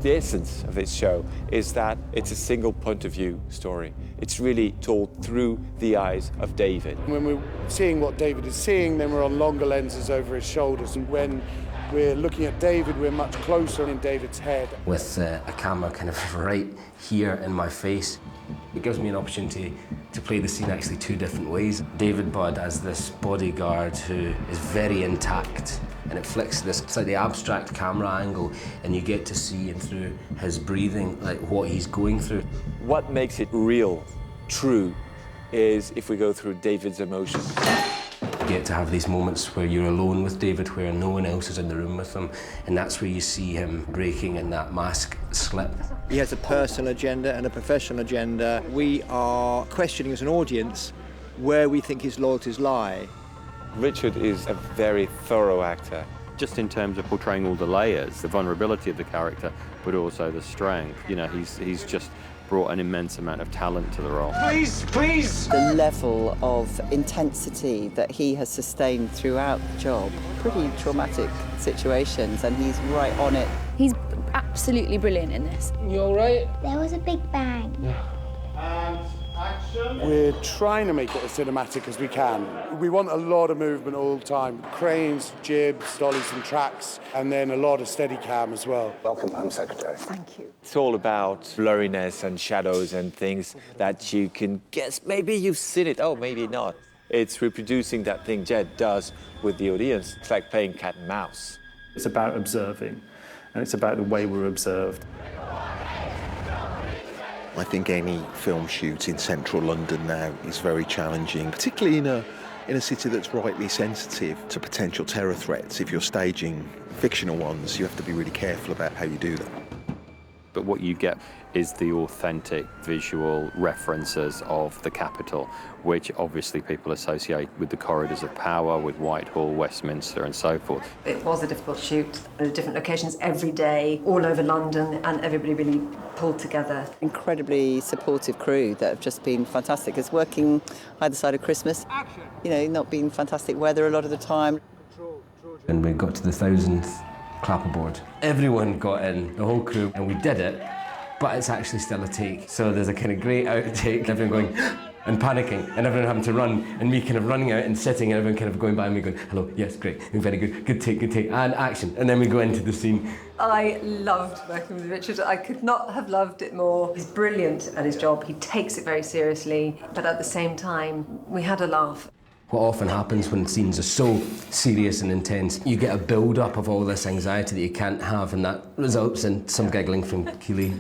The essence of this show is that it's a single point of view story. It's really told through the eyes of David. When we're seeing what David is seeing, then we're on longer lenses over his shoulders. And when we're looking at David, we're much closer in David's head. With a camera kind of right here in my face, it gives me an opportunity to play the scene actually two different ways. David Budd as this bodyguard who is very intact, and it flicks this slightly abstract camera angle, and you get to see in through his breathing, like what he's going through. What makes it real, true, is if we go through David's emotions. You get to have these moments where you're alone with David, where no one else is in the room with him, and that's where you see him breaking and that mask slip. He has a personal agenda and a professional agenda. We are questioning as an audience where we think his loyalties lie. Richard is a very thorough actor. Just in terms of portraying all the layers, the vulnerability of the character, but also the strength. You know, he's just brought an immense amount of talent to the role. Please, please! The level of intensity that he has sustained throughout the job, pretty traumatic situations, and he's right on it. He's absolutely brilliant in this. You all right? There was a big bang. And action. We're trying to make it as cinematic as we can. We want a lot of movement all the time. Cranes, jibs, dollies and tracks, and then a lot of steady cam as well. Welcome, Home Secretary. Thank you. It's all about blurriness and shadows and things that you can guess. Maybe you've seen it, oh, maybe not. It's reproducing that thing Jed does with the audience. It's like playing cat and mouse. It's about observing, and it's about the way we're observed. I think any film shoot in central London now is very challenging, particularly in a city that's rightly sensitive to potential terror threats. If you're staging fictional ones, you have to be really careful about how you do that. But what you get is the authentic visual references of the capital, which obviously people associate with the corridors of power, with Whitehall, Westminster, and so forth. It was a difficult shoot at different locations every day, all over London, and everybody really pulled together. Incredibly supportive crew that have just been fantastic. It's working either side of Christmas. You know, not been fantastic weather a lot of the time. And we got to the 1,000th clapperboard. Everyone got in, the whole crew, and we did it, but it's actually still a take. So there's a kind of great outtake, everyone going and panicking, and everyone having to run, and me kind of running out and sitting, and everyone kind of going by me going, hello, yes, great, very good take, and action. And then we go into the scene. I loved working with Richard. I could not have loved it more. He's brilliant at his job. He takes it very seriously, but at the same time, we had a laugh. What often happens when scenes are so serious and intense, you get a build-up of all this anxiety that you can't have, and that results in some giggling from Keely.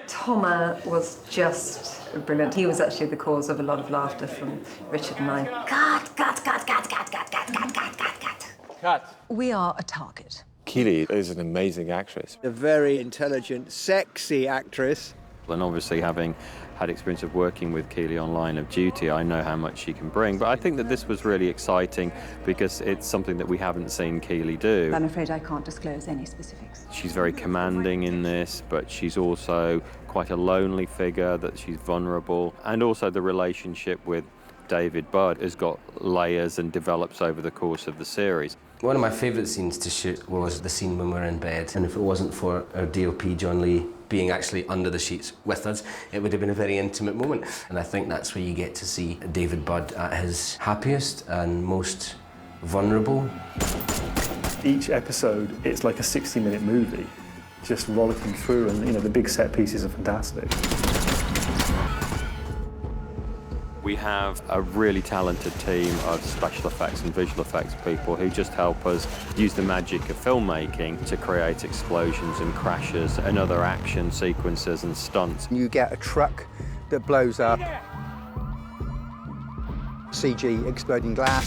Thomas was just brilliant. He was actually the cause of a lot of laughter from Richard and I. Cut. We are a target. Keely is an amazing actress. A very intelligent, sexy actress. And obviously, having had experience of working with Keely on Line of Duty, I know how much she can bring. But I think that this was really exciting because it's something that we haven't seen Keely do. I'm afraid I can't disclose any specifics. She's very commanding in this, but she's also quite a lonely figure, that she's vulnerable. And also the relationship with David Budd has got layers and develops over the course of the series. One of my favourite scenes to shoot was the scene when we're in bed, and if it wasn't for our DOP, John Lee, being actually under the sheets with us, it would have been a very intimate moment. And I think that's where you get to see David Budd at his happiest and most vulnerable. Each episode, it's like a 60-minute movie, just rollicking through, and the big set pieces are fantastic. We have a really talented team of special effects and visual effects people who just help us use the magic of filmmaking to create explosions and crashes and other action sequences and stunts. You get a truck that blows up, CG exploding glass,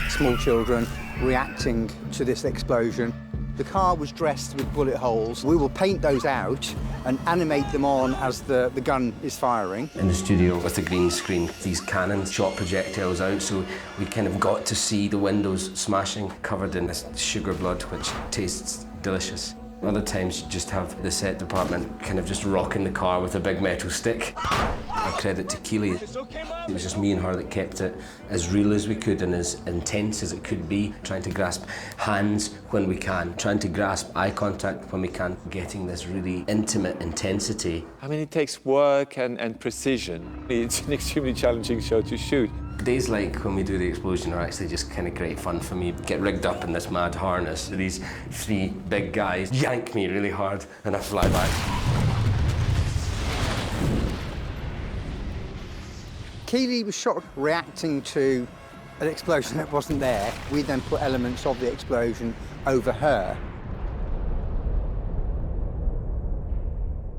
small children reacting to this explosion. The car was dressed with bullet holes. We will paint those out and animate them on as the gun is firing. In the studio with the green screen, these cannons shot projectiles out, so we kind of got to see the windows smashing, covered in this sugar blood, which tastes delicious. Other times you just have the set department kind of just rocking the car with a big metal stick. I credit to Keely. It was just me and her that kept it as real as we could and as intense as it could be, trying to grasp hands when we can, trying to grasp eye contact when we can, getting this really intimate intensity. I mean, it takes work and precision. It's an extremely challenging show to shoot. Days like when we do the explosion are actually just kind of great fun for me. Get rigged up in this mad harness. These three big guys yank me really hard and I fly back. Keely was shot reacting to an explosion that wasn't there. We then put elements of the explosion over her.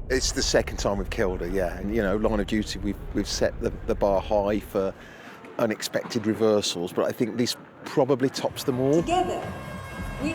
It's the second time we've killed her, yeah. And, you know, Line of Duty, we've set the bar high for unexpected reversals, but I think this probably tops them all. Together, we